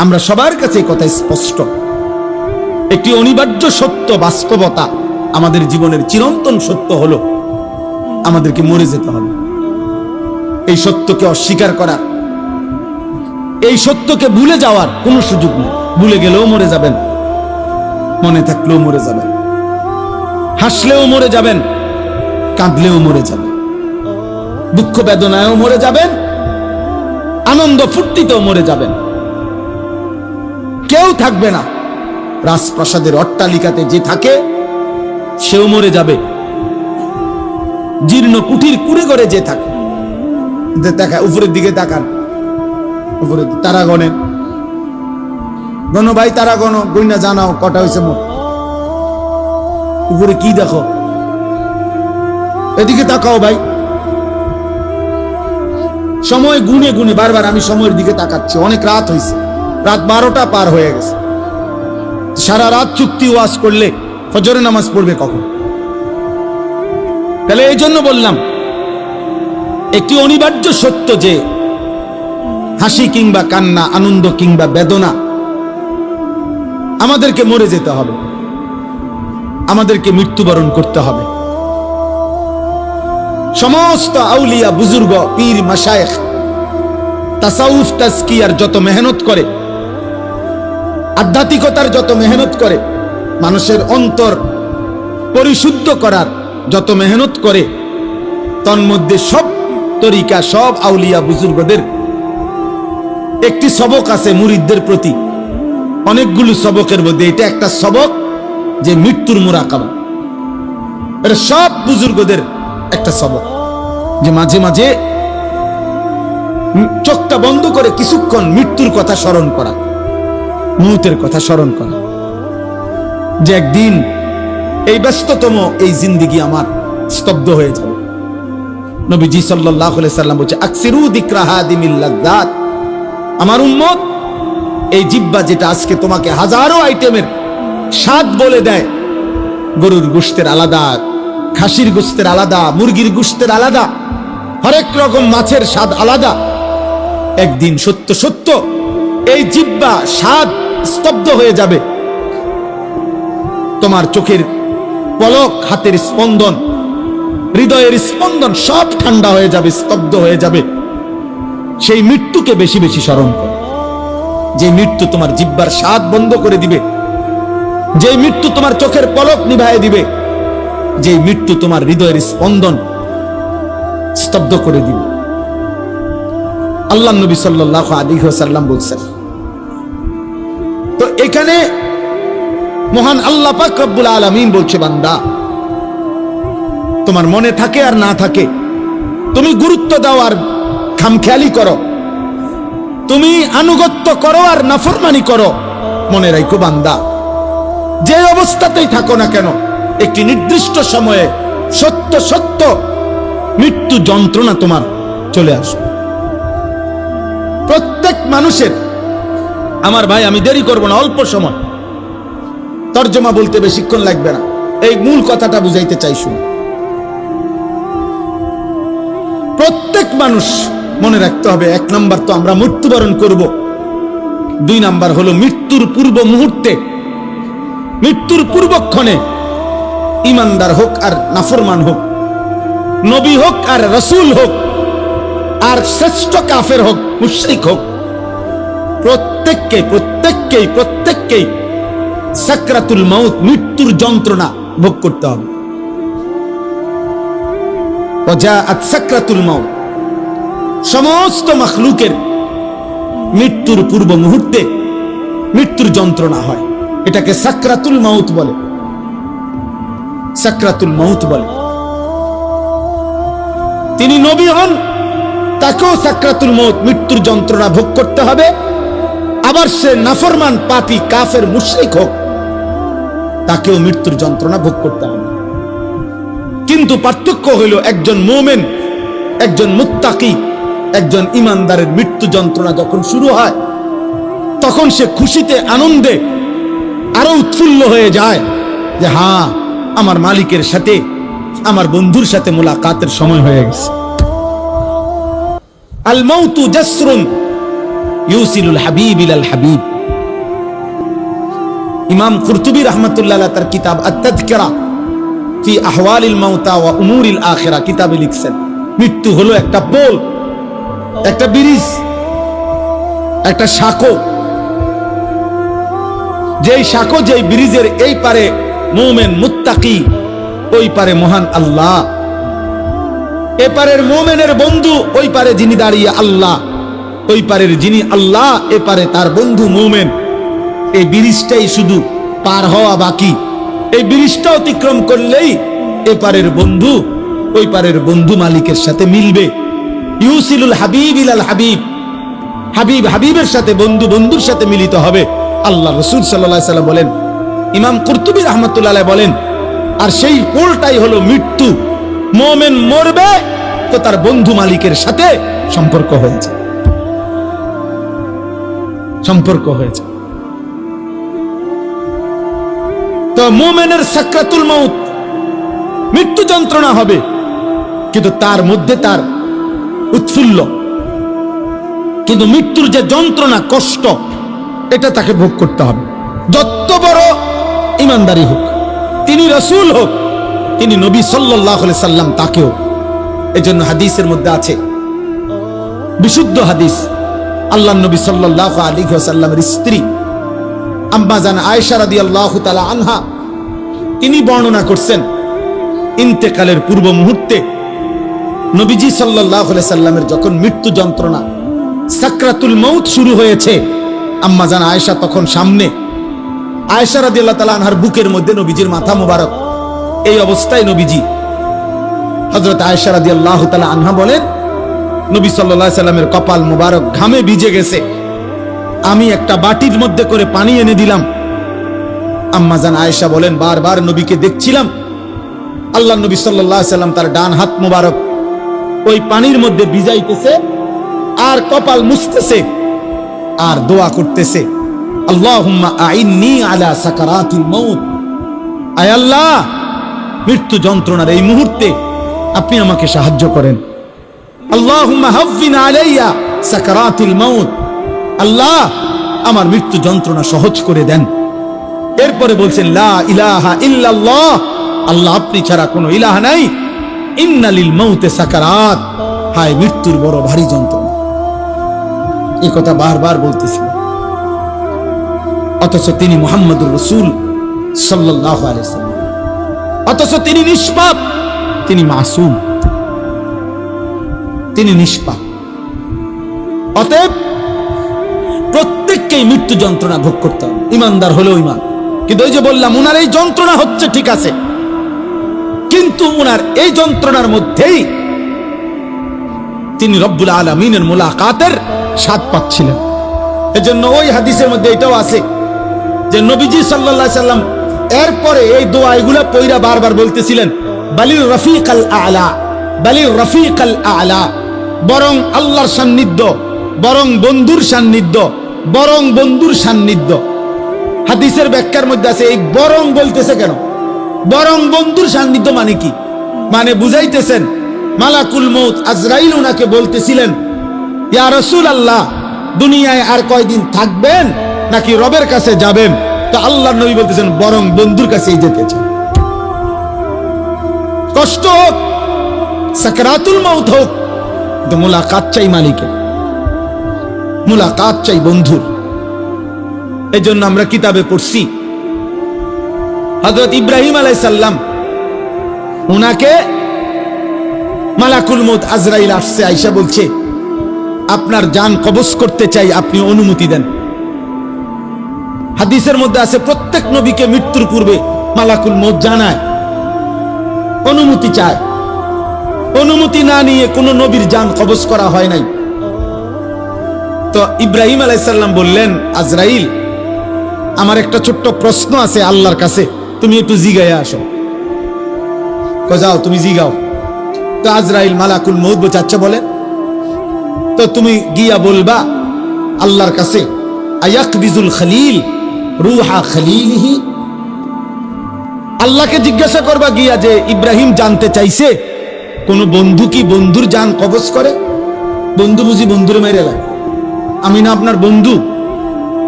আমরা সবার কাছে এই কথা স্পষ্ট, একটি অনিবার্য সত্য, বাস্তবতা, আমাদের জীবনের চিরন্তন সত্য হলো আমাদেরকে মরে যেতে হবে। এই সত্যকে অস্বীকার করার, এই সত্যকে ভুলে যাওয়ার কোনো সুযোগ নেই। ভুলে গেলেও মরে যাবেন, মনে থাকলেও মরে যাবেন, হাসলেও মরে যাবেন, কাঁদলেও মরে যাবেন, দুঃখ বেদনায়ও মরে যাবেন, আনন্দ ফুর্তিতেও মরে যাবেন। কেউ থাকবে না। রাজপ্রাসাদের অট্টালিকাতে যে থাকে সেও মরে যাবে, জীর্ণ কুঠির কুড়ে করে যে থাকে, উপরের দিকে তাকান, উপরে তারা গণেন, গণ ভাই, তারা গণ, গইনা জানাও কটা হয়েছে মোট। উপরে কি দেখো, এদিকে তাকাও ভাই। সময় গুনে গুনে বারবার আমি সময়ের দিকে তাকাচ্ছি। অনেক রাত হয়েছে, রাত 12টা পার হয়ে গেছে। সারা রাত চুক্তি ওয়াজ করলে ফজরে নামাজ পড়বে কখন? তাহলে এই জন্য বললাম, একটি অনিবার্য সত্য যে হাসি কিংবা কান্না, আনন্দ কিংবা বেদনা, আমাদেরকে মরে যেতে হবে, আমাদেরকে মৃত্যুবরণ করতে হবে। সমস্ত আউলিয়া, বুজুর্গ, পীর, মাশায়েখ তাসাউফ তাজকিয়ার যত মেহনত করে, আধ্যাত্মিকতার যত মেহনত করে, মানুষের অন্তর পরিশুদ্ধ করার যত মেহনত করে, তন্মধ্যে সব তরিকা, সব আউলিয়া বুজুর্গদের একটি সবক আছে মুরিদদের প্রতি। অনেকগুলো সবকের মধ্যে এটা একটা সবক, যে মৃত্যুর মুরাকাবা। এটা সব বুজুর্গদের একটা সবক, যে মাঝে মাঝে চোখটা বন্ধ করে কিছুক্ষণ মৃত্যুর কথা স্মরণ করা, মৌতের কথা স্মরণ করা, যে একদিন এই ব্যস্ততম এই জিন্দেগি আমার স্তব্ধ হয়ে যাবে। নবীজি সাল্লাল্লাহু আলাইহি সাল্লাম বলছে, আকসিরু যিকরা হাদিমিল লাযযাত। আমার উম্মত, এই জিহ্বা যেটা আজকে তোমাকে হাজারো আইটেমের স্বাদ বলে দেয়, গরুর গোশতের আলাদা, খাসির গোশতের আলাদা, মুরগির গোশতের আলাদা, হরেক রকম মাছের স্বাদ আলাদা, একদিন সত্য সত্য এই জিহ্বা স্বাদ স্তব্ধ হয়ে যাবে। তোমার চোখের পলক, হাতের স্পন্দন, হৃদয়ের স্পন্দন সব ঠান্ডা হয়ে যাবে, স্তব্ধ হয়ে যাবে। সেই মৃত্যুকে বেশি বেশি স্মরণ করো, যে মৃত্যু তোমার জিহ্বার স্বাদ বন্ধ করে দিবে, যে মৃত্যু তোমার চোখের পলক নিভায়ে দিবে, যে মৃত্যু তোমার হৃদয়ের স্পন্দন স্তব্ধ করে দিবে। আল্লাহ নবী সাল্লাল্লাহু আলাইহি ওয়াসাল্লাম বলছেন। তো এখানে মহান আল্লাহ পাক রব্বুল আলামিন বলছে, বান্দা, তোমার মনে থাকে আর না থাকে, তুমি গুরুত্ব দাও আর খামখেয়ালি করো, তুমি আনুগত্য করো আর নাফরমানি করো, মনে রাখো বান্দা, যে অবস্থাতেই থাকো না কেন, একটি নির্দিষ্ট সময়ে সত্য সত্য মৃত্যু যন্ত্রণা তোমার চলে আসবে। প্রত্যেক মানুষের, আমার ভাই আমি দেরি করব না, অল্প সময় তর্জমা বলতে বেশিক্ষণ লাগবে না, এই মূল কথাটা বুঝাইতে চাই। শুনুন, প্রত্যেক মানুষ মনে রাখতে হবে, 1 নাম্বার তো আমরা মৃত্যুবরণ করব, 2 নাম্বার হলো মৃত্যুর পূর্ব মুহূর্তে, মৃত্যুর পূর্বক্ষণে ইমানদার হোক আর নাফরমান হোক, নবী হোক আর রাসূল হোক, আর শ্রেষ্ঠ কাফের হোক, মুশরিক হোক, প্রত্যেককেই সাকরাতুল মাউত, মৃত্যুর যন্ত্রণা ভোগ করতে হবে। ওয়াজাআত সাকরাতুল মাউত, সমস্ত মাখলুকের মৃত্যুর পূর্ব মুহূর্তে মৃত্যুর যন্ত্রণা হয়, এটাকে সাকরাতুল মাউত বলে, সাকরাতুল মাউত বলে। তিনি নবী হন, তাকেও সাকরাতুল মাউত, মৃত্যুর যন্ত্রণা ভোগ করতে হবে। আবার সে নাফরমান, পাপী, কাফের, মুশরিক হোক, তাকেও মৃত্যুর যন্ত্রণা ভোগ করতে হবে। কিন্তু পার্থক্য হইল, একজন মুমিন, একজন মুত্তাকি, একজন ইমানদারের মৃত্যু যন্ত্রণা যখন শুরু হয়, তখন সে খুশিতে, আনন্দে আরো উৎফুল্ল হয়ে যায়, যে হ্যাঁ, আমার মালিকের সাথে, আমার বন্ধুর সাথে মোলাকাতের সময় হয়ে গেছে। আল মাউতু জাসরুন ইউসিলুল হাবিব ইলাল হাবিব। ইমাম কুরতুবী রাহমাতুল্লাহ আলাইহি তার কিতাব আত-তাযকিরা ফি আহওয়ালিল মাউতা ওয়া উমুরিল আখিরা কিতাবে লিখছেন, মৃত্যু হলো একটা পোল, একটা ব্রিজ, একটা সাঁকো। যেই সাঁকো, যেই ব্রিজের এই পারে মুমিন মুত্তাকি, ওই পারে মহান আল্লাহ। এপারের মুমিনের বন্ধু, ওই পারে যিনি দাঁড়িয়ে আল্লাহ, ওই পারের যিনি আল্লাহ, এপারে তার বন্ধু মুমিন। এই ব্রিজটাই শুধু পার হওয়া বাকি। এই ব্রিজটা অতিক্রম করলেই এপারের বন্ধু ওই পারের বন্ধু মালিকের সাথে মিলবে। ইউসিলুল হাবিব ইলাল হাবিব, হাবিব হাবিবের সাথে, বন্ধু বন্ধুর সাথে মিলিত হবে। আল্লাহ রাসূল সাল্লাল্লাহু আলাইহি ওয়াসাল্লাম বলেন, ইমাম কুরতুবী রাহমাতুল্লাহ আলাইহি বলেন, আর সেই পোলটাই হলো মৃত্যু। মুমিন মরবে তো তার বন্ধু মালিকের সাথে সম্পর্ক হয়েছে, সম্পর্ক হয়েছে। তো মুমিনের সাকরাতুল মউত, মৃত্যু যন্ত্রণা হবে, কিন্তু তার মধ্যে তার উৎফুল্ল। কিন্তু মৃত্যুর যে যন্ত্রণা, কষ্ট, এটা তাকে ভোগ করতে হবে। যত বড় ইমানদারি হোক, তিনি রাসূল হোক, তিনি নবী সাল্লাল্লাহু আলাইহি সাল্লাম, তাকেও। এজন্য হাদিসের মধ্যে আছে, বিশুদ্ধ হাদিস, আল্লাহর নবী সাল্লাল্লাহু আলাইহি ওয়াসাল্লামের স্ত্রী আম্মা জান আয়েশা রাদিয়াল্লাহু তাআলা আনহা, তিনি বর্ণনা করছেন, ইন্তেকালের পূর্ব মুহূর্তে নবীজি সাল্লাল্লাহু আলাইহি সাল্লামের যখন মৃত্যু যন্ত্রণা, সাকরাতুল মউত শুরু হয়েছে, আম্মা জান আয়েশা তখন সামনে, আয়েশা রাদিয়াল্লাহু তাআলা আনহার বুকের মধ্যে নবীজির মাথা মোবারক। এই অবস্থায় নবীজি, হযরত আয়েশা রাদিয়াল্লাহু তাআলা আনহা বলেন, নবী সাল্লাল্লাহু আলাইহি সাল্লামের কপাল মোবারক ঘামে ভিজে গেছে, আমি একটা বাটির মধ্যে করে পানি এনে দিলাম। আম্মা জান আয়েশা বলেন, বারবার নবীকে দেখছিলাম, আল্লাহ নবী সাল্লাল্লাহু আলাইহি সাল্লাম তার ডান হাত মোবারক ওই পানির মধ্যে ভিজাইতেছে আর কপাল মুছতেছে আর দোয়া করতেছে, আল্লাহুম্মা আইন্নি আলা সাকারাতিল মউত, আয় আল্লাহ, মৃত্যু যন্ত্রণার এই মুহূর্তে আপনি আমাকে সাহায্য করেন। আল্লাহুম্মা হাফফিন আলাইয়া সাকারাতিল মউত, আল্লাহ আমার মৃত্যু যন্ত্রণা সহজ করে দেন। এরপরে বলছেন, লা ইলাহা ইল্লাল্লাহ, আল্লাহ আপনি ছাড়া কোনো ইলাহ নাই, ইন্নালিল মাউতে সাকারাত, হায় মৃত্যুর বড় ভারী যন্ত্রণা। এই কথা বারবার বলতেছেন, অথচ তিনি মুহাম্মদুর রাসূল সাল্লাল্লাহু আলাইহি ওয়াসাল্লাম, অথচ তিনি নিষ্পাপ, তিনি মাসুম, তিনি নিষ্পাপ। অতএব প্রত্যেককেই মৃত্যু যন্ত্রণা ভোগ করতে হবে, ইমানদার হলেও ইমান। কিন্তু ওই যে বললাম, উনার এই যন্ত্রণা হচ্ছে ঠিক আছে, কিন্তু উনার এই যন্ত্রণার মধ্যেই তিনি রব্বুল আলামিনের মুলাকাতের স্বাদ পাচ্ছিলেন। এজন্য ওই হাদিসের মধ্যে এটাও আছে যে নবীজি সাল্লাল্লাহু আলাইহি সাল্লাম এরপরে এই দোয়া এগুলা পয়রা বারবার বলতেছিলেন, বালির রফিকাল আলা, বালির রফিকাল আলা, বরং আল্লাহর সান্নিধ্য, বরং বন্ধুর সান্নিধ্য, বরং বন্ধুর সান্নিধ্য। হাদিসের ব্যাখ্যার মধ্যে আছে, এই বরং বলতেছে কেন? বরং বন্ধুর সান্নিধ্য মানে কি? মানে বুঝাইতেছেন, মালাকুল মউত আজরাইল উনাকে বলতেছিলেন, ইয়া রাসূলুল্লাহ, দুনিয়ায় আর কয়দিন থাকবেন নাকি রবের কাছে যাবেন? তো আল্লাহর নবী বলতেছেন, বরং বন্ধুর কাছেই যেতে চাই। কষ্ট হোক, সাকরাতুল মউত হোক, কিন্তু মুলাকাত চাই মালিকের, মুলাকাত চাই বন্ধুর। এই জন্য আমরা কিতাবে পড়ছি, হযরত ইব্রাহিম আলাইহিস সালাম, উনাকে মালাকুল মউত আজরাইল আসছে, আয়েশা বলছে, আপনার জান কবজ করতে চাই, আপনি অনুমতি দেন। হাদিসের মধ্যে আছে, প্রত্যেক নবীকে মৃত্যুর পূর্বে মালাকুল মউত জানায়, অনুমতি চায়। অনুমতি না নিয়ে কোন নবীর জান কবজ করা হয় নাই। তো ইব্রাহিম আলাইহিস সালাম বললেন, আজরাইল, আমার একটা ছোট্ট প্রশ্ন আছে আল্লাহর কাছে, তুমি একটু জিগাইয়া আসো। যাও, তুমি জিগাও। তো আজরাইল মালাকুল মউত বলছে, আচ্ছা বলেন। তো তুমি গিয়া বলবা আল্লাহর কাছে, আয়াকবিজুল খলিল রূহা খলিলিহি, আল্লাহকে জিজ্ঞাসা করবা গিয়া যে ইব্রাহিম জানতে চাইছে কোন বন্ধু কি বন্ধুর জান কবজ করে? বন্ধু বুঝি বন্ধুরে মেরে লাগে? আমি না আপনার বন্ধু?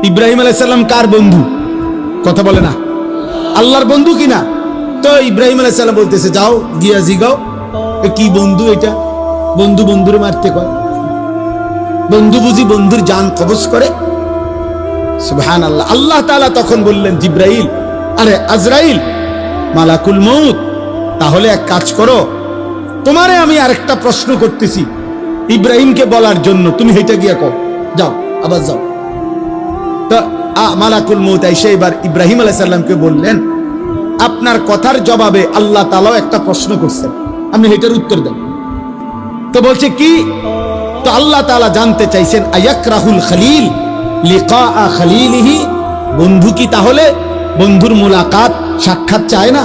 ইব্রাহিম আলাইহিস সালাম কার বন্ধু? কথা বলে না, আল্লাহর বন্ধু কিনা? তো ইব্রাহিম আলাইহিস সালাম বলতেছে, যাও গিয়া জিগাও কি বন্ধু এটা, বন্ধু বন্ধুরে মারতে কয়, বন্ধু বুঝি বন্ধুর জান কবজ করে? সুবহানাল্লাহ। আল্লাহ তাআলা তখন বললেন, জিব্রাইল, আরে আজরাইল, মালাকুল মউত, তাহলে এক কাজ করো, তোমারে আমি আরেকটা প্রশ্ন করতেছি ইব্রাহিমকে বলার জন্য, তুমি হেঁটে গিয়া কও, যাও, আবার যাও। তো মালাকুল মউত এসে এবার ইব্রাহিম আলাইহিস সালামকে বললেন, আপনার কথার জবাবে আল্লাহ তাআলাও একটা প্রশ্ন করছেন, আপনি হেটার উত্তর দেন। তো বলছে কি? তো আল্লাহ তাআলা জানতে চাইছেন, আয়াকরাহুল খলিল লিকা খলিলিহি, বন্ধু কি তাহলে বন্ধুর মুলাকাত সাক্ষাৎ চায় না?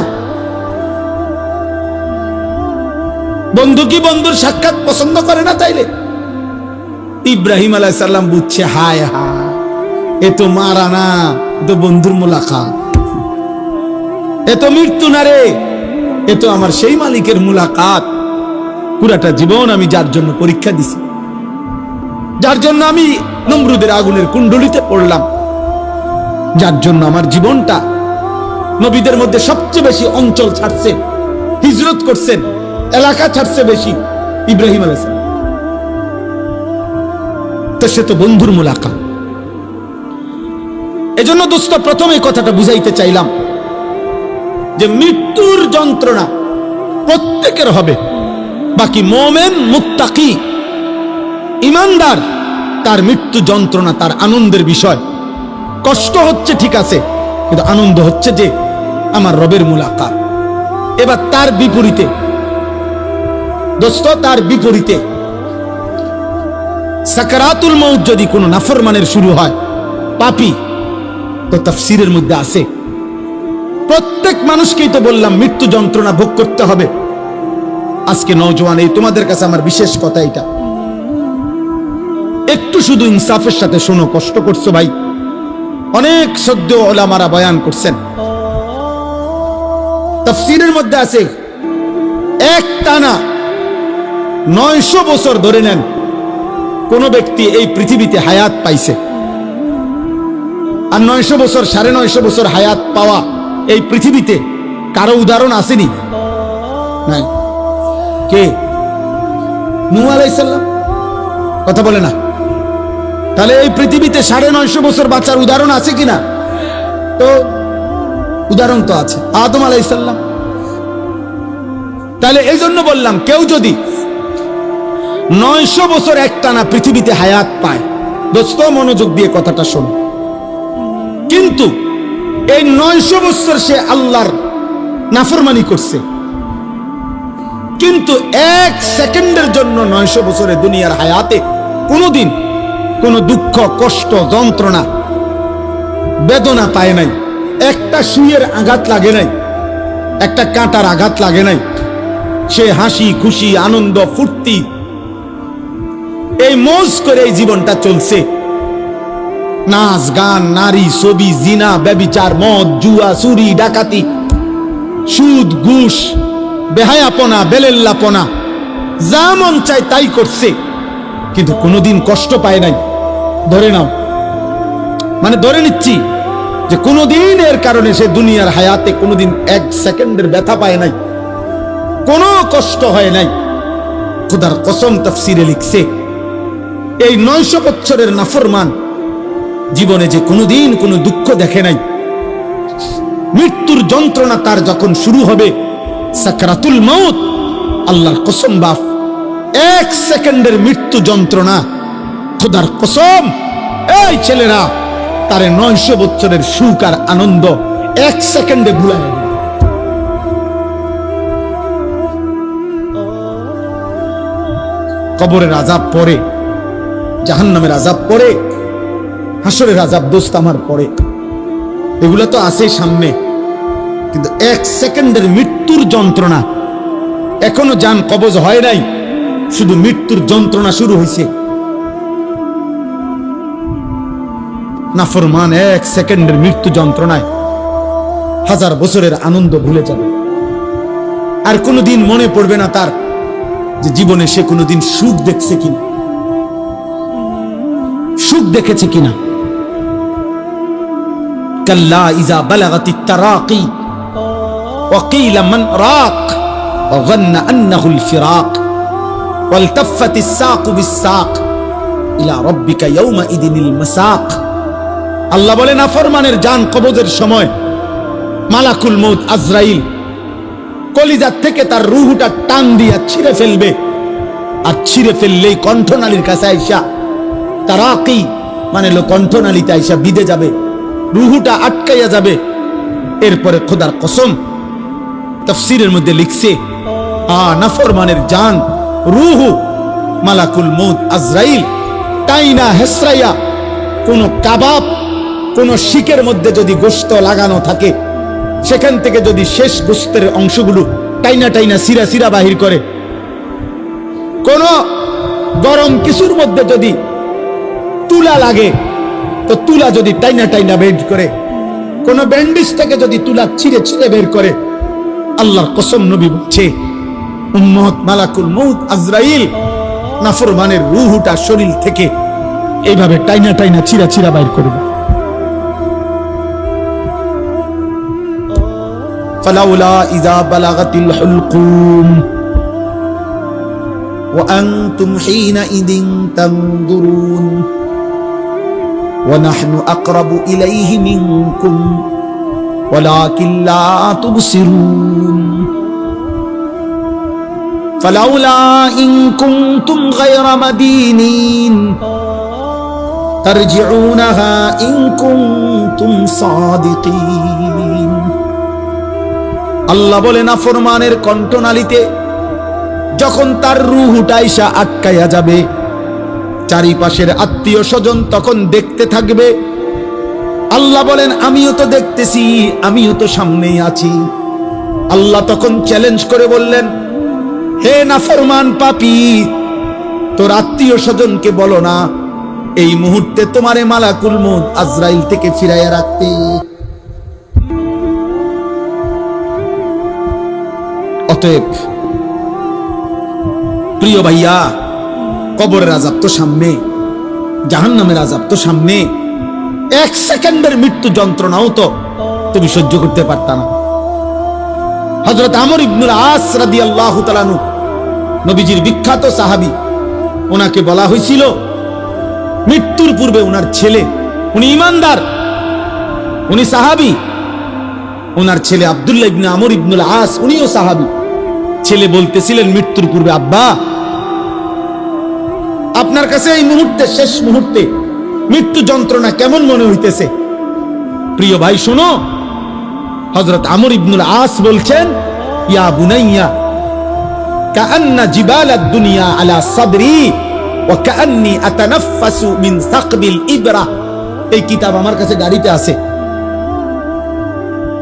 বন্ধু কি বন্ধুর সাক্ষাৎ পছন্দ করে না? তাইলে ইব্রাহিম আলাইহিস সালাম বুঝছে, হায় হায়, এ তো মারা না, এ তো বন্ধুর মুলাকাত, এ তো মৃত্যু না রে, এ তো আমার সেই মালিকের মুলাকাত। পুরাটা জীবন আমি যার জন্য পরীক্ষা দিছি, যার জন্য আমি নমরুদের আগুনের কুণ্ডলিতে পড়লাম, যার জন্য আমার জীবনটা নবীদের মধ্যে সবচেয়ে বেশি অঞ্চল ছাড়ছে, হিজরত করছেন, এলাকা ছাড়ছে বেশি ইব্রাহিম আলাইহিস সালাম। তো সে তো বন্ধুর মুলাকাত। এজন্য দোস্ত, প্রথমে কথাটা বুঝাইতে চাইলাম যে মৃত্যুর যন্ত্রণা প্রত্যেকের হবে, বাকি মুমিন মুত্তাকি ঈমানদার তার মৃত্যু যন্ত্রণা তার আনন্দের বিষয়। কষ্ট হচ্ছে ঠিক আছে, কিন্তু আনন্দ হচ্ছে যে আমার রবের মুলাকাত। এবার তার বিপরীতে দোস্ত, তার বিপরীতে সাকরাতুল মউত যদি কোনো নাফরমানের শুরু হয়, পাপী, তো তাফসীরের মধ্যে আছে প্রত্যেক মানুষকেই তো বললাম মৃত্যু যন্ত্রণা ভোগ করতে হবে। আজকে নওজোয়ান, এই তোমাদের কাছে আমার বিশেষ কথা এটা, একটু শুধু ইনসাফের সাথে শোনো, কষ্ট করছো ভাই, অনেক সদ্য ওলামারা বয়ান করছেন, তাফসীরের মধ্যে আছে এক টানা 900 বছর ধরে নেন কোন ব্যক্তি এই পৃথিবীতে হায়াত পাইছে, আর 900 বছর 950 বছর হায়াত পাওয়া এই পৃথিবীতে কারো উদাহরণ আসেনি? নাই। কে? নূহ আলাইহিস সালাম। কথা বলে না। তাহলে এই পৃথিবীতে 950 বছর বাঁচার উদাহরণ আছে কিনা? তো উদাহরণ তো আছে, আদম আলাইহিস সালাম। তাহলে এই জন্য বললাম, কেউ যদি 900 বছর একটানা পৃথিবীতে হায়াত পায়, দোস্ত মনোযোগ দিয়ে কথাটা শোনো, কিন্তু এই 900 বছর সে আল্লাহর নাফরমানি করছে, কিন্তু 1 সেকেন্ডের জন্য 900 বছরের দুনিয়ার হায়াতে কোনোদিন কোনো দুঃখ, কষ্ট, যন্ত্রণা, বেদনা পায় নাই, একটা সুইয়ের আঘাত লাগে নাই, একটা কাঁটার আঘাত লাগে নাই, সে হাসি খুশি আনন্দ ফুর্তি এই মৌজ করে এই জীবনটা চলছে। নাচ গান, নারী, ছবি, জিনা, ব্যভিচার, মদ, জুয়া, চুরি, ডাকাতি, সুদ, ঘুষ, বেহায়াপনা, বেলেল্লাপনা, যা মন চায় তাই করছে, কিন্তু কোনোদিন কষ্ট পায় নাই। ধরে নাও, মানে ধরে নিচ্ছি যে কোনোদিন এর কারণে সে দুনিয়ার হায়াতে কোনোদিন 1 সেকেন্ডের ব্যথা পায় নাই, কোনো কষ্ট হয় নাই। খোদার কসম, তাফসীরে লিখছে এই 900 বছরের নাফরমান জীবনে যে কোনোদিন কোনো দুঃখ দেখে নাই, মৃত্যুর যন্ত্রণা তার যখন শুরু হবে, সাকরাতুল মউত, আল্লাহর কসম বাপ, 1 সেকেন্ডের মৃত্যু যন্ত্রণা, খোদার কসম, এই ছেলেরা তারে 900 বছরের সুখ আর আনন্দ 1 সেকেন্ডে ভুলায় যাবে। কবরের আযাব পরে, জাহান্নামের আযাব পরে, হাসরের আযাব দোস্ত আমার পরে, এগুলো তো আছে সামনে, কিন্তু 1 সেকেন্ডের মৃত্যুর যন্ত্রণা এখনো জান কবজ হয় নাই, শুধু মৃত্যুর যন্ত্রণা শুরু হয়েছে। নাফরমান 1 সেকেন্ডের মৃত্যু যন্ত্রণায় 1000 বছরের আনন্দ ভুলে যাবে, আর কোনোদিন মনে পড়বে না তার যে জীবনে সে কোনোদিন সুখ দেখছে কিনা, সুখ দেখেছে কিনা। কাল্লা ইযা বালাগাতিত তারাকি ওয়া কিলা মান রাক ওয়া যান্না আন্নাহুল ফিরাক ওয়ালতাফাতিস সাকু বিস-সাক ইলা রাব্বিকা ইয়াওমা ইদিনিল মাসাক। আল্লাহ বলেন নাফরমানের জান কবজের সময় মালাকুল মউত আজরাইল কলিজার থেকে তার রূহটা টান দিয়া ছিঁড়ে ফেলবে, আর ছিঁড়ে ফেললেই কণ্ঠনালীর কাছে আইসা তারাকি মানে কণ্ঠনালীতে আইসা বিঁধে যাবে, রূহটা আটকাইয়া যাবে। এরপরে খোদার কসম তাফসীরের মধ্যে লিখছে নাফরমানের জান রূহ মালাকুল মউত আজরাইল টাইনা হেসরাইয়া কোন কাবাব কোন শিকের মধ্যে যদি গোশত লাগানো থাকে সেখান থেকে যদি শেষ গোশতের অংশগুলো টাইনা টাইনা সিরা সিরা বাহির করে, কোন গরম কিছুর মধ্যে যদি তুলা লাগে তো তুলা যদি টাইনা টাইনা বের করে, কোন ব্যান্ডেজ থেকে যদি তুলা ছিঁড়ে ছিঁড়ে বের করে, আল্লাহর কসম নবী বলছে উম্মত মালাকুল মউত আজরাইল নাফরমানের রূহটা শরীর থেকে এইভাবে টাইনা টাইনা ছিঁড়া ছিঁড়া বাইর করবে। ফালাউলা ইযা বালাগাতিল হুলকুম ওয়া আনতুম হিনাইযিন তানজুরুন ওয়া নাহনু আকরাবু ইলাইহি মিনকুম ওয়ালাকিন লা তুবসিরুন। ফালাউলা ইন কুনতুম গায়রা মাদিনিন তারজিউনাহা ইন কুনতুম সাদিকিন। আল্লাহ বলে নাফরমানের কণ্ঠনালীতে যখন তার রূহটা আইসা আটকাইয়া যাবে, চারিপাশের আত্মীয় স্বজন তখন দেখতে থাকবে। আল্লাহ বলেন আমিও তো দেখতেছি, আমিও তো সামনেই আছি। আল্লাহ তখন চ্যালেঞ্জ করে বললেন, হে নাফরমান পাপী, তোর আত্মীয় স্বজনকে বলো না এই মুহূর্তে তোমারে মালাকুল মউত আজরাইল থেকে ফিরাইয়া রাখতে। অতএব প্রিয় ভাইয়া, কবরের আযাব তো সামনে, জাহান্নামের আযাব তো সামনে, এক সেকেন্ডের মৃত্যু যন্ত্রণাও তো তুমি সহ্য করতে পারতা না। হযরত আমর ইবনুল আস রাদিয়াল্লাহু তাআলা আনহু নবীজির বিখ্যাত সাহাবী, ওনাকে বলা হয়েছিল মৃত্যুর পূর্বে ওনার ছেলে, উনি ঈমানদার, উনি সাহাবী, ওনার ছেলে আব্দুল্লাহ ইবনে আমর ইবনুল আস উনিও সাহাবী। ছেলে বলতেছিলেন মৃত্যুর পূর্বে, আব্বা আপনার কাছে এই মুহূর্তে, শেষ মুহূর্তে মৃত্যু যন্ত্রণা কেমন মনে হইতেছে? প্রিয় ভাই শোনো, হযরত আমর ইবনুল আস বলছেন, ইয়া বুনাইয়া কাআন্না জিবালাদ দুনিয়া আলা সাদরি ওয়া কাআন্নী আতানাফাসু মিন সাকবিল ইবরা। এই কিতাব আমার কাছে গাড়িতে আছে।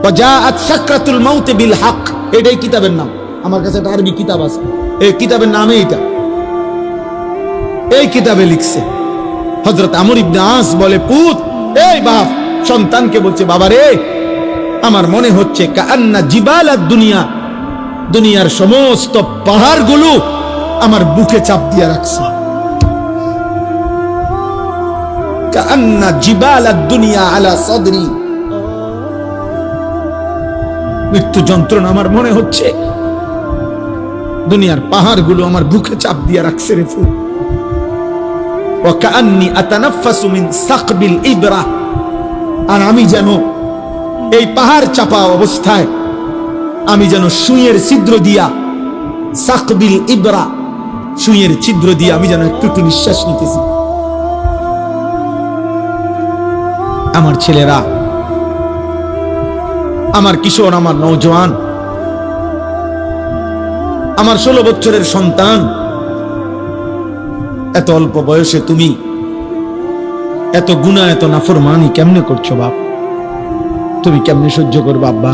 ওয়া জাআত সাকরাতুল মাউত বিল হক, এটাই কিতাবের নাম। আমার কাছে একটা আরবি কিতাব আছে, এই কিতাবের নামে এটা, এই কিতাবে লিখছে। হযরত আমর ইবনে আস বলে, পুত, এই বাপ সন্তানকে বলছে, বাবা রে, আমার মনে হচ্ছে কাআন্না জিবালাদ দুনিয়া, দুনিয়ার সমস্ত পাহাড়গুলো আমার বুকে চাপ দিয়ে রাখছে। কাআন্না জিবালাদ দুনিয়া আলা সাদরি, মৃত্যু যন্ত্রণা আমার মনে হচ্ছে দুনিয়ার পাহাড়গুলো আমার বুকে চাপ দিয়ে রাখছে রে ফুল। ওয়া কাআন্নী আতানাফাসু মিন সাকবিল ইবরা, আর আমি যেন এই পাহাড় চাপা অবস্থায় আমি যেন সুইয়ের ছিদ্র দিয়া, সাকবিল ইবরা, সুইয়ের ছিদ্র দিয়ে আমি যেন একটু একটু নিঃশ্বাস নিতেছি। আমার ছেলেরা, আমার কিশোর, আমার নওজোয়ান, আমার 16 বছরের সন্তান, এত অল্প বয়সে তুমি এত গুনাহ, এত নাফরমানি কেমনে করছো বাপ? তুমি কেমনে সহ্য করবে আব্বা?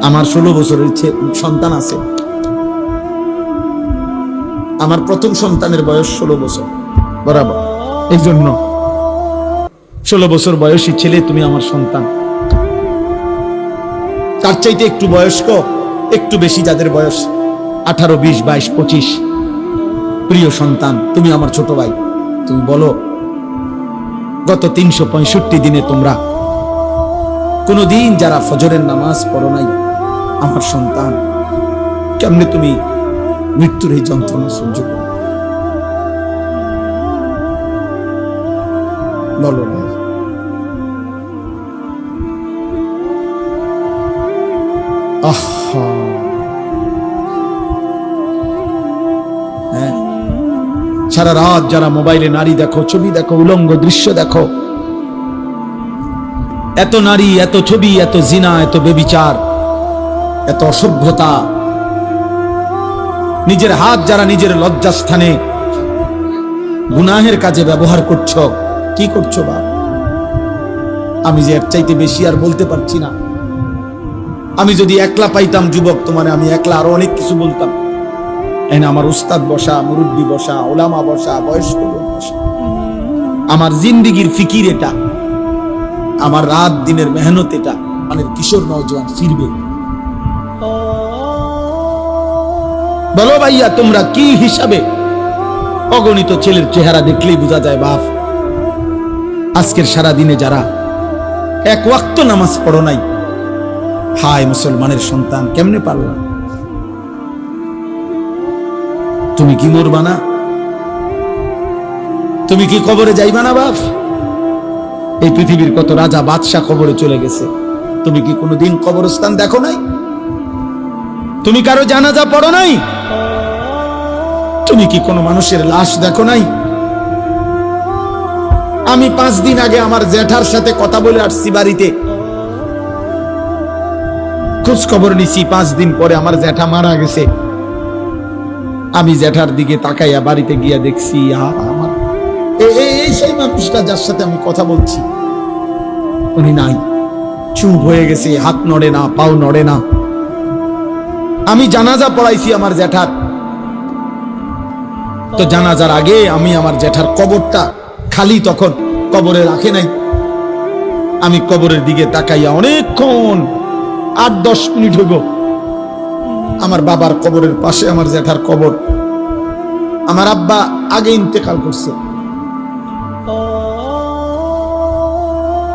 আমার 16 বছরের সন্তান আছে। আমার প্রথম সন্তানের বয়স 16 বছর বরাবর। এই জন্য 16 বছর বয়সী ছেলে তুমি আমার সন্তান। তার চাইতে একটু বয়স্ক, একটু বেশি যাদের বয়স 18, 20, 22, 25, প্রিয় সন্তান, তুমি আমার ছোট ভাই। তুমি বলো, গত 365 দিনে তোমরা কোনদিন যারা ফজরের নামাজ পড়ো নাই, আমার সন্তান, কেমনে তুমি মৃত্যুর এই যন্ত্রণা সহ্য করো? বলো না। হ্যাঁ, সারা রাত যারা মোবাইলে নারী দেখো, ছবি দেখো, উলঙ্গ দৃশ্য দেখো, এত নারী, এত ছবি, এত জিনা, এত বেবিচার, এত অসভ্যতা, নিজের হাত যারা নিজের লজ্জাস্থানে গুনাহের কাজে ব্যবহার করছো, কি করছো বা? আমি যে এর চাইতে বেশি আর বলতে পারছি না। আমি যদি একলা পাইতাম যুবক তোমার, আমি একলা আরো অনেক কিছু বলতাম। আমার উস্তাদ বসা, মুরব্বী বসা, ওলামা বসা, বয়স্ক লোক বসা। আমার জিন্দিগির ফিকির এটা, আমার রাত দিনের মেহনত এটা। মানে কিশোর নওজোয়ান ফিরবে। বলো ভাইয়া, তোমরা কি হিসাবে? অগণিত ছেলের চেহারা দেখলেই বোঝা যায় বাপ। আজকের সারা দিনে যারা এক ওয়াক্ত নামাজ পড়ো নাই, হায় মুসলমানের সন্তান, কেমনে পারলা? তুমি কি মরবা না? তুমি কি কবরে যাইবা না বাপ? এই পৃথিবীর কত রাজা বাদশাহ কবরে চলে গেছে, তুমি কি কোনোদিন কবরস্থান দেখো নাই? তুমি কারো জানাজা পড়ো নাই? তুমি কি কোনো মানুষের লাশ দেখো নাই? আমি 5 দিন আগে আমার জ্যাঠার সাথে কথা বলে আসছি বাড়িতে, খোঁজ খবর নিছি। 5 দিন পরে আমার জ্যাঠা মারা গেছে। আমি জ্যাঠার দিকে তাকাইয়া বাড়িতে গিয়া দেখছি, আমার এই সেই মানুষটা যার সাথে আমি কথা বলছি, উনি নাই, চুপ হয়ে গেছে, হাত নড়ে না, পাও নড়ে না। আমি জানাজা পড়াইছি আমার জ্যাঠার, তো জানাজার আগে আমি আমার জ্যাঠার কবরটা খালি, তখন কবরে রাখে নাই। আমি কবরের দিকে তাকাইয়া অনেকক্ষণ, 8-10 মিনিট হইব, আমার বাবার কবরের পাশে আমার জ্যাঠার কবর। আমার আব্বা আগে ইন্তেকাল করছে।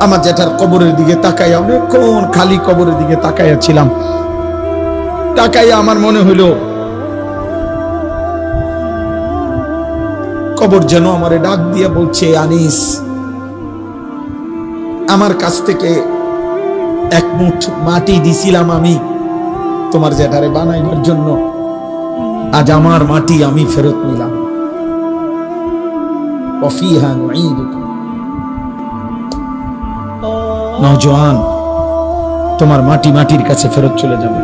আমার জ্যাঠার কবরের দিকে তাকাইয়া অনেকক্ষণ খালি কবরের দিকে তাকাইয়া ছিলাম। তাকাইয়া আমার মনে হইল কবর যেন আমারে ডাক দিয়ে বলছে, আনিস, আমার কাছ থেকে 1 মুঠ মাটি দিছিলাম আমি তোমার জ্যাঠারে বানাইবার জন্য, আজ আমার মাটি আমি ফেরত নিলাম। ওয়াফিহা নুঈদুকা। নওজোয়ান, তোমার মাটি মাটির কাছে ফেরত চলে যাবে।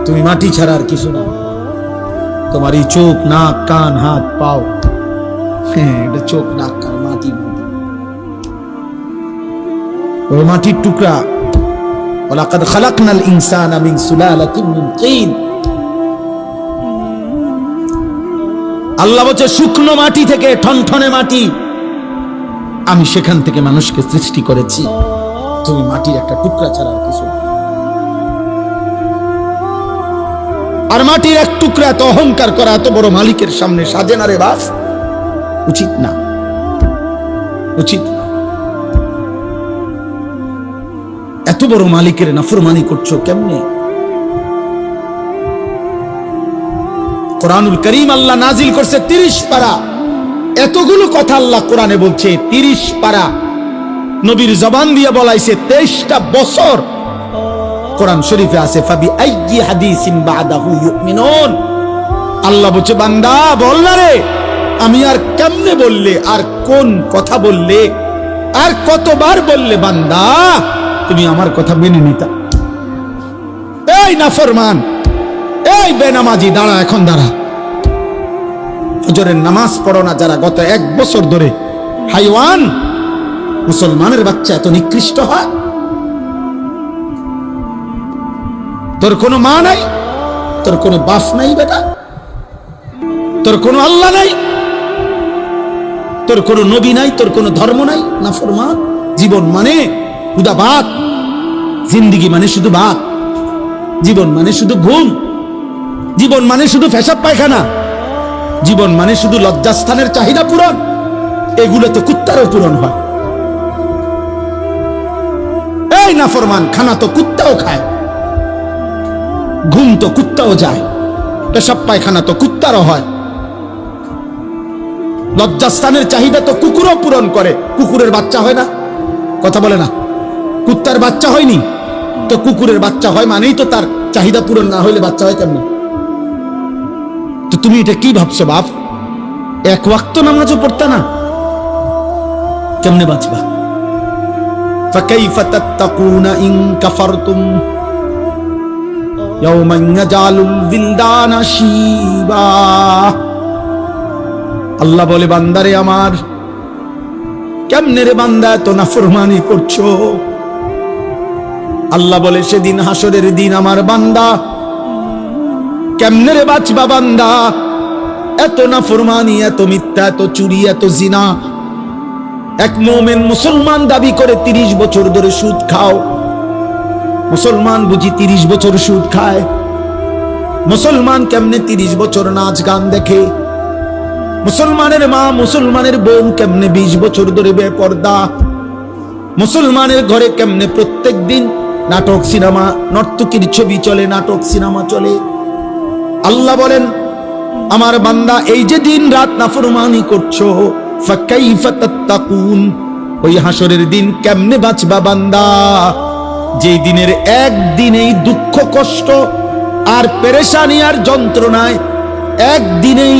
তুমি মাটি ছাড়া আর কিছু না। তোমার এই চোখ, নাক, কান, হাত, পাও, হ্যাঁ, এটা চোখ, নাক, কান, মাটি, ও মাটির টুকরা। ওয়ালাকাদ খালাকনাল ইনসানা মিন সুলালাতিন মিন তিন। আল্লাহ বলছে, শুকনো মাটি থেকে, ঠনঠনে মাটি, আমি সেখান থেকে মানুষকে সৃষ্টি করেছি। তুমি মাটির একটা টুকরা ছাড়া আর কিছু না। আর মাটির এক টুকরা এত অহংকার করা এত বড় মালিকের সামনে সাজে না রে বাস, উচিত না, উচিত না। এত বড় মালিকের নাফরমানি করছো কেমনে? কোরআনুল কারীম আল্লাহ নাজিল করছে 30 পারা। এতগুলো কথা আল্লাহ কোরআনে বলছে, 30 পারা নবীর জবান দিয়ে বলাইছে, 23টা বছর কোরআন শরীফে আছে। ফাবি আইয়ি হাদিসিন বাদাহু ইউমিনুন। আল্লাহ বলছে, বান্দা বল না রে, আমি আর কেমনে বললে, আর কোন কথা বললে, আর কতবার বললে বান্দা তুমি আমার কথা মেনে নিতা? এই নাফরমান, এই বেনামাজি, দাঁড়া, এখন দাঁড়া। ফজরের নামাজ পড়ো না যারা, গত 1 বছর ধরে, হাইওয়ান, মুসলমানের বাচ্চা এত নিকৃষ্ট হয়? তোর কোনো মা নাই, তোর কোনো বাপ নাই বেটা, তোর কোনো আল্লাহ নাই, তোর কোনো নবী নাই, তোর কোনো ধর্ম নাই। নাফরমান। জীবন মানে খুদা ভাত, জিন্দিগি মানে শুধু ভাত, জীবন মানে শুধু ঘুম, জীবন মানে শুধু পেশাব পায়খানা, জীবন মানে শুধু লজ্জাস্থানের চাহিদা পূরণ। এগুলো তো কুত্তারও পূরণ হয়। সবাই নাফরমান, খানা তো কুত্তাও খায়, ঘুম তো কুত্তাও যায়, পেশাব পায়খানা তো কুত্তারও হয়, লজ্জাস্থানের চাহিদা তো কুকুরও পূরণ করে, কুকুরের বাচ্চা হয় না? কথা বলে না, কুত্তার বাচ্চা হয়নি তো কুকুরের বাচ্চা হয়, মানেই তো তার চাহিদা পূরণ না হইলে বাচ্চা হয় কেমনে? তো তুমি এটা কি ভাবছো বাপ? এক ওয়াক্ত নামাজও পড়তা না, কেমনে বাঁচবা? ফাকাইফা তাত্তাকুনা ইন কাফারতুম ইয়াওমান ইয়াজালুল বিলদানা শিবা। আল্লাহ বলে, বান্দারে আমার, কেমনে রে বান্দা এত নাফরমানি করছো? আল্লাহ বলে, সেদিন হাসরের দিন আমার বান্দা কেমনে রে বাঁচবা? বান্দা এত নাফরমানি, এত মিথ্যা, এত চুরি, এত জিনা। এক মুমিন মুসলমান দাবি করে 30 বছর ধরে সুদ খাও। মুসলমান বুঝি 30 বছর সুদ খায়? মুসলমান কেমনে 30 বছর নাচ গান দেখে? মুসলমানের মা, মুসলমানের বোন কেমনে 20 বছর ধরে বেপর্দা? মুসলমানের ঘরে কেমনে প্রত্যেক দিন নাটক সিনেমা, নর্তকীর ছবি চলে, নাটক সিনেমা চলে? আল্লাহ বলেন, আমার বান্দা এই যে দিন রাত নাফরমানি করছো, ফাকাইফা তাত্তাকুন, ওই হাসরের দিন কেমনে বাঁচবা বান্দা? যেই দিনের একদিনেই দুঃখ কষ্ট আর পেরেশানি আর যন্ত্রণায় একদিনেই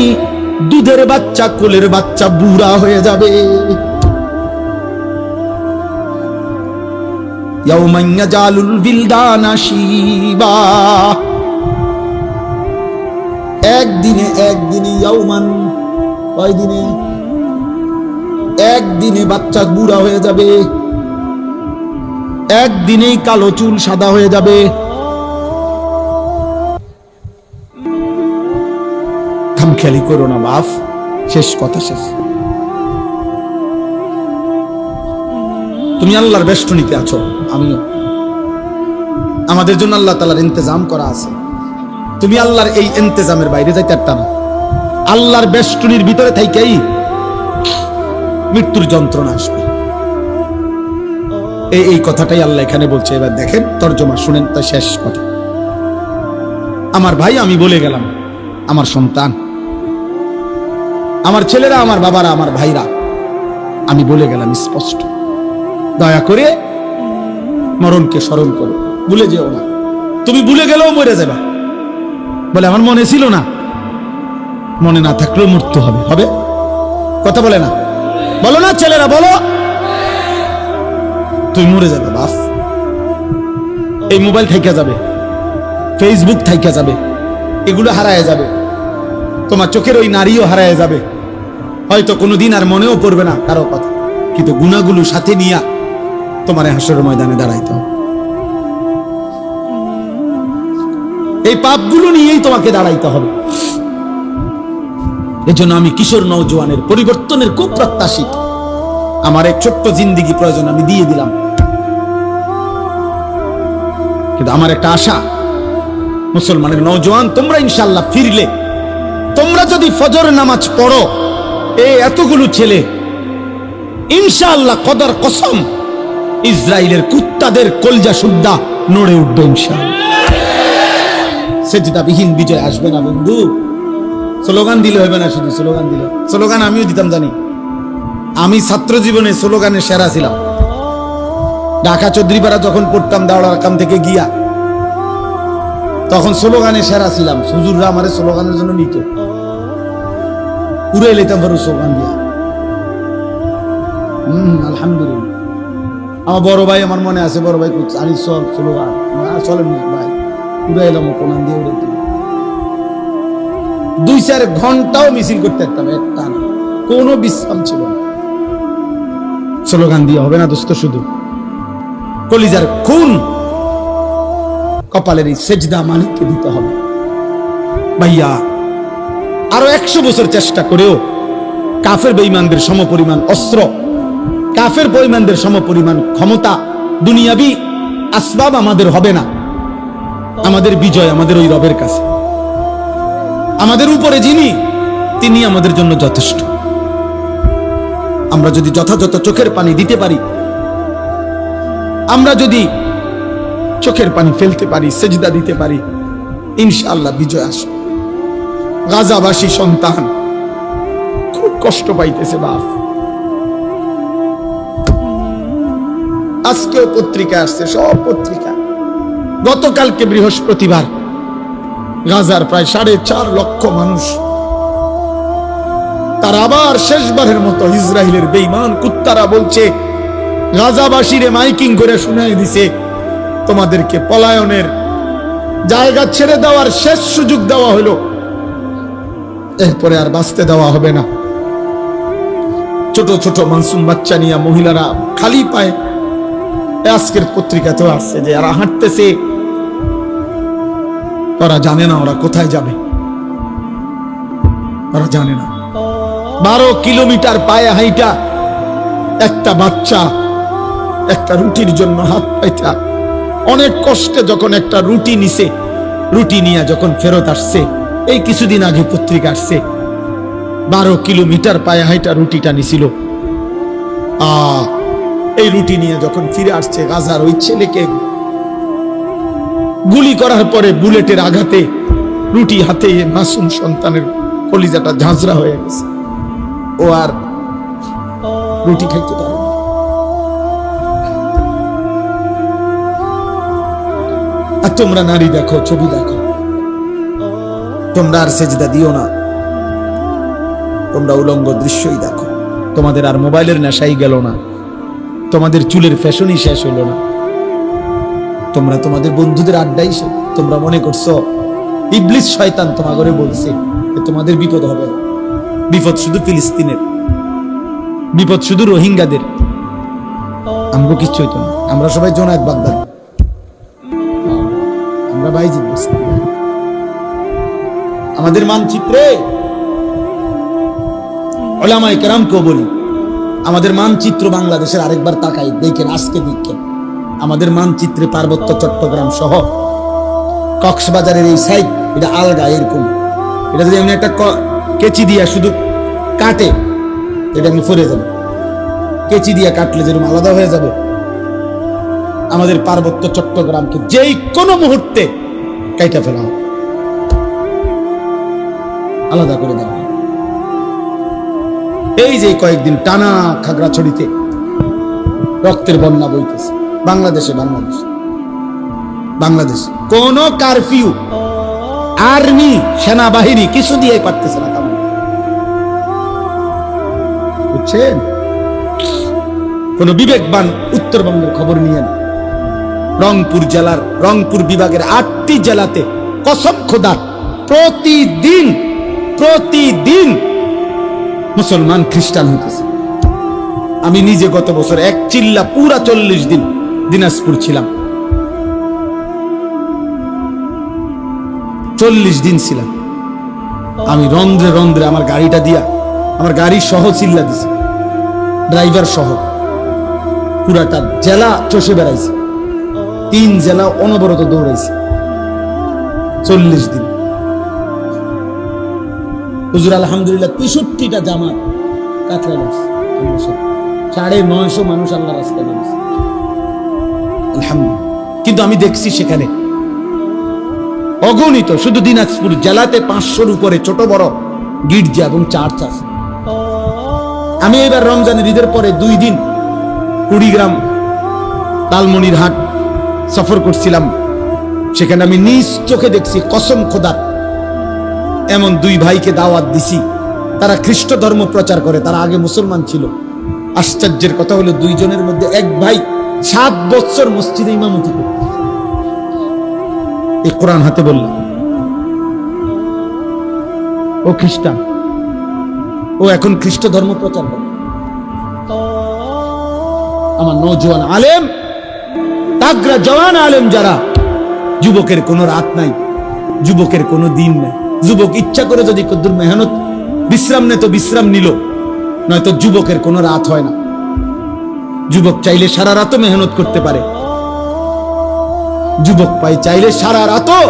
দুধের বাচ্চা, কোলের বাচ্চা বুড়া হয়ে যাবে। ইয়াউমান ইয়াজালুল বিলদানা শিবা। একদিনে ইয়াউমান, কয় দিনে? একদিনে বাচ্চা বুড়া হয়ে যাবে, একদিনেই কালো চুল সাদা হয়ে যাবে। খামখেয়ালি করো না বাপ, শেষ কথা শেষ। তুমি আল্লাহর বেষ্টনীতে আছো, আমিও। আমাদের জন্য আল্লাহ তাআলার ইন্তজাম করা আছে। তুমি আল্লাহর এই ইন্তজামের বাইরে যাইতে পারতা না। আল্লাহর বেষ্টনীর ভিতরে থাইকেই মৃত্যুর যন্ত্রণা আসবে। এই কথাটাই আল্লাহ এখানে বলছে। এবার দেখেন তরজমা শুনেন, তা শেষ কথা। আমার ভাই, আমি বলে গেলাম, আমার সন্তান, আমার ছেলেরা, আমার বাবারা, আমার ভাইরা, আমি বলে গেলাম স্পষ্ট, দয়া করে মরণকে স্মরণ করো, ভুলে যেও না। তুমি ভুলে গেলেও মরে যাবে। বলে আমার মনে ছিল না, মনে না থাকলেও মৃত্যু হবে, হবে? কথা বলে না, বলো না ছেলেরা, বলো। তুই মরে যাবে বাস। এই মোবাইল থাইকা যাবে, ফেসবুক থাইকা যাবে, এগুলো হারায় যাবে, তোমার চোখের ওই নারীও হারায় যাবে, হয়তো কোনোদিন আর মনেও পড়বে না কারো কথা, কিন্তু গুনাহগুলো সাথে নিয়া তোমার হাসরের ময়দানে দাঁড়াইতে হবে। এই পাপগুলো নিয়েই তোমাকে দাঁড়াইতে হবে। এজন্য আমি কিশোর নওজোয়ানের পরিবর্তনের খুব প্রত্যাশী। আমার এক ছোট্ট জিন্দেগি প্রয়োজন, আমি দিয়ে দিলাম, কিন্তু আমার একটা আশা, মুসলমানের নওজোয়ান তোমরা ইনশাআল্লাহ ফিরলে, তোমরা যদি ফজর নামাজ পড়ো, এই এতগুলো ছেলে ইনশাআল্লাহ কদর কসম ইসরায়েলের কুত্তাদের কলজা সুদ্ধা নড়ে উঠবে ইনশাআল্লাহ। সেজদাবিহীন বিজয় আসবে না বন্ধু। স্লোগান দিলে হবে না, শুধু স্লোগান দিলে। স্লোগান আমিও দিতাম, জানি। আমি ছাত্র জীবনে স্লোগানে সেরা ছিলাম। ঢাকা চৌধুরীপাড়া যখন পড়তাম দাওড়ার কাম থেকে গিয়া, তখন স্লোগানে সেরা ছিলাম। হুজুররা আমারে স্লোগানের জন্য নিত, উড়ে লেতাম বড় স্লোগান দিয়া। আলহামদুলিল্লাহ। আমার বড় ভাই, আমার মনে আছে, বড় ভাই আনি চল স্লোগান, চলেন ভাই, উড়ে এলাম কোনান দিয়ে, উড়ে দিল। 2-4 ঘন্টাও মিছিল করতে পারতাম, একটা না, কোনো বিশ্রাম ছিল না। স্লোগান দিয়ে হবে না দোস্ত, শুধু কলিজার খুন, কপালের এই সেজদা মালিককে দিতে হবে। ভাইয়া, আরো 100 বছর চেষ্টা করেও কাফের বেঈমানদের সমপরিমাণ অস্ত্র, কাফের বেঈমানদের সমপরিমাণ ক্ষমতা, দুনিয়াবি আসবাব আমাদের হবে না। আমাদের বিজয় আমাদের ওই রবের কাছে। আমাদের উপরে যিনি, তিনি আমাদের জন্য যথেষ্ট। আমরা যদি যথাযথ চোখের পানি দিতে পারি, আমরা যদি চোখের পানি ফেলতে পারি, সেজদা দিতে পারি, ইনশাআল্লাহ বিজয় আসবে। গাজাবাসী সন্তান খুব কষ্ট পাইতেছে বাপ। আজকেও পত্রিকা আসছে, সব পত্রিকা। গতকালকে বৃহস্পতিবার গাজার প্রায় 4.5 লক্ষ মানুষ, তারা আবার শেষবারের মতো ইসরায়েলের বেঈমান কুত্তারা বলছে, গাজাবাসীরে মাইকিং করে শুনাই দিছে, তোমাদেরকে পলায়নের জায়গা ছেড়ে দেওয়ার শেষ সুযোগ দেওয়া হলো, এরপরে আর বাঁচতে দেওয়া হবে না। ছোট ছোট মাসুম বাচ্চা নিয়ে মহিলারা খালি পায়ে, আজকের পত্রিকাতেও আসছে যে এরা হাঁটতেছে, ওরা জানে না ওরা কোথায় যাবে, ওরা জানে না। 12 কিলোমিটার পায়ে হাইটা একটা বাচ্চা একটা রুটির জন্য হাত পাইতা অনেক কষ্টে যখন একটা রুটি নিছে, রুটি নিয়ে যখন ফেরত আসছে, এই কিছুদিন আগে পত্রিকা আসছে, 12 কিলোমিটার পায়ে হাইটা রুটিটা নিছিল। এই রুটি নিয়ে যখন ফিরে আসছে, গাজার ওই ছেলেকে গুলি করার পরে বুলেটের আঘাতে রুটি হাতে মাসুম সন্তানের কলিজাটা ঝাঁঝরা হয়ে গেছে, ও আর রুটি খাইতে পারে না। আর তোমরা নারী দেখো, ছবি দেখো, তোমরা আর সেজদা দিও না, তোমরা উলঙ্গ দৃশ্যই দেখো। তোমাদের আর মোবাইলের নেশাই গেল না, তোমাদের চুলের ফ্যাশনই শেষ হলো না, তোমরা তোমাদের বন্ধুদের আড্ডাই শেষ। তোমরা মনে করছো ইবলিস শয়তান তোমাদের বলছে তোমাদের বিপদ হবে না। বিপদ শুধু ফিলিস্তিনের, বিপদ শুধু রোহিঙ্গাদের, আমগো কিচ্ছু হইতো না। আমরা সবাই জোনায়েত বাগদাদ, আমরা বাইজিদ বস্তি। আমাদের মানচিত্রে উলামায়ে কেরামকেও বলি, আমাদের মানচিত্র বাংলাদেশের আরেকবার তাকাই দেখেন, আজকে দেখেন আমাদের মানচিত্রে পার্বত্য চট্টগ্রাম সহ কক্সবাজারের এই সাইড, এটা আলগা এরকম। এটা যদি এমনি একটা কেচি দিয়া শুধু কাটে, এটা আমি ফরে যাবে, কেচি দিয়া কাটলে যেরকম আলাদা হয়ে যাবে, আমাদের পার্বত্য চট্টগ্রামকে যেই কোনো মুহূর্তে কাইটা ফেলা হবে, আলাদা করে দেওয়া। এই যে কয়েকদিন টানা খাগড়াছড়িতে রক্তের বন্যা বইতেছে, বাংলাদেশে বাংলাদেশ কোন কারফিউ, আর্মি, সেনাবাহিনী কিছু দিয়ে পারতেছে না, বুঝছেন? কোন বিবেকবান উত্তরবঙ্গের খবর নিয়েন, রংপুর বিভাগের 8টি জেলাতে কসম খোদা প্রতিদিন মুসলমান খ্রিস্টান হইতেছে। আমি নিজে গত বছর এক চিল্লা পুরা 40 দিন দিনাজপুর ছিলাম, 40 দিন ছিলাম। আমি রন্ধ্রে আমার গাড়িটা দিয়া, আমার গাড়ি সহ চিল্লা দিছি, ড্রাইভার সহ পুরাটা জেলা চষে বেড়াইছি, 3 জেলা অনবরত দৌড়াইছি 40 দিন। হুজুর আলহামদুলিল্লাহ 63টা জামাত কাটরা লাগছে, 950 মানুষ আল্লাহ রাস্তায় নেমেছে আলহামদুলিল্লাহ। কিন্তু আমি দেখছি সেখানে অগণিত, শুধু দিনাজপুর জেলাতে 500-র উপরে ছোট বড় গির্জা এবং চার্চ আছে। আমি এবার রমজানের ঈদের পরে 2 দিন কুড়িগ্রাম লালমনিরহাট সফর করছিলাম, সেখানে আমি নিজ চোখে দেখছি, কসম খোদা এমন 2 ভাইকে দাওয়াত দিছি, তারা খ্রিস্ট ধর্ম প্রচার করে, তারা আগে মুসলমান ছিল। আশ্চর্যের কথা হলো 2 জনের মধ্যে এক ভাই 7 বছর মসজিদে ইমামতি করত, এই কোরআন হাতে বললাম, ও খ্রিস্টান, ও এখন খ্রিস্ট ধর্ম প্রচার করে। আমার নওজোয়ান আলেম, তাগড়া জওয়ান আলেম যারা, যুবকের কোনো রাত নাই, যুবকের কোনো দিন নাই। যুবক ইচ্ছা করে যদি কদ্দুর মেহনত বিশ্রাম নে তো বিশ্রাম নিল, নয়তো যুবকের কোনো রাত হয় না। যুবক চাইলে সারা রাতও মেহনত করতে পারে, যুবক পাই চাইলে সারা রাতও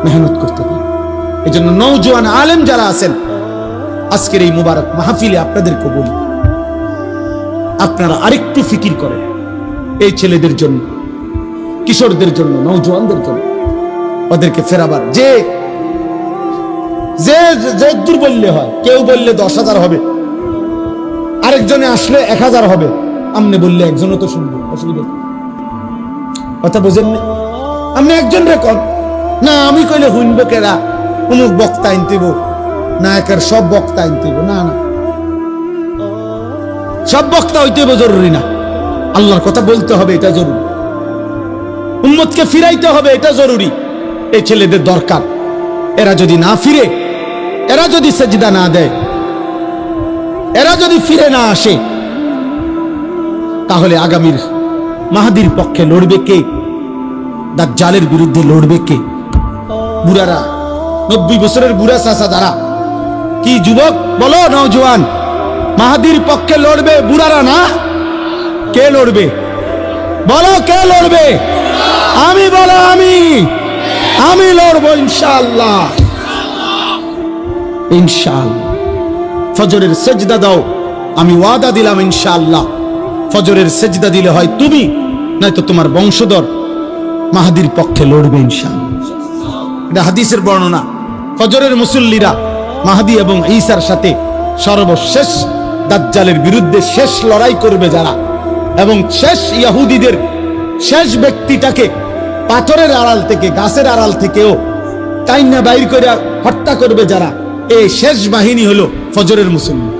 মেহনত করতে পারে। এই জন্য নওজোয়ান আলেম যারা আছেন, আজকের এই মুবারক মাহফিলে আপনাদেরকে বলি, আপনারা আরেকটু ফিকির করেন, এই ছেলেদের জন্য, কিশোরদের জন্য, নওজোয়ানদের জন্য, ওদেরকে ফেরাবার। যে যে যদ্দূর বললে হয়, কেউ বললে 10,000 হবে, আরেকজনে আসলে 1,000 হবে, আমনে বললে একজনও তো শুনবে, অসুবিধা কি? কথা বোঝেন না? আপনি একজন রেকর্ড না, আমি কইলে শুনবো কেরা, অমুক বক্তা আনতেব না, একের সব বক্তা আনতেব না, না সব বক্তা হইতেব জরুরি না, আল্লাহর কথা বলতে হবে, এটা জরুরি। উম্মতকে ফিরাইতে হবে, এটা জরুরি। এই ছেলেদের দরকার, এরা যদি না ফিরে, এরা যদি সেজদা না দেয়, এরা যদি ফিরে না আসে, তাহলে আগামীর মাহদির পক্ষে লড়বে কে? দাজ্জালের বিরুদ্ধে লড়বে কে? বুড়ারা, 90 বছরের বুড়া চাচা যারা, কি যুবক বলো, নওজোয়ান, মাহদির পক্ষে লড়বে বুড়ারা না? কে লড়বে বলো, কে লড়বে? আমি বলো, আমি লড়বো ইনশাআল্লাহ, ইনশাআল্লাহ। ফজরের সেজদা দাও, আমি ওয়াদা দিলাম ইনশাআল্লাহ, ফজরের সেজদা দিলে হয় তুমি, নয়তো তোমার বংশধর মাহদির পক্ষে লড়বে ইনশাআল্লাহ। এটা হাদিসের বর্ণনা। ফজরের মুসল্লিরা মাহদি এবং ঈসার সাথে সর্বশেষ দাজ্জালের বিরুদ্ধে শেষ লড়াই করবে যারা, এবং শেষ ইহুদিদের শেষ ব্যক্তিটাকে পাথরের আড়াল থেকে, গাছের আড়াল থেকেও তাইন্না বাইর করে হত্যা করবে যারা, এই শেষ বাহিনী হলো ফজরের মুসল্লি।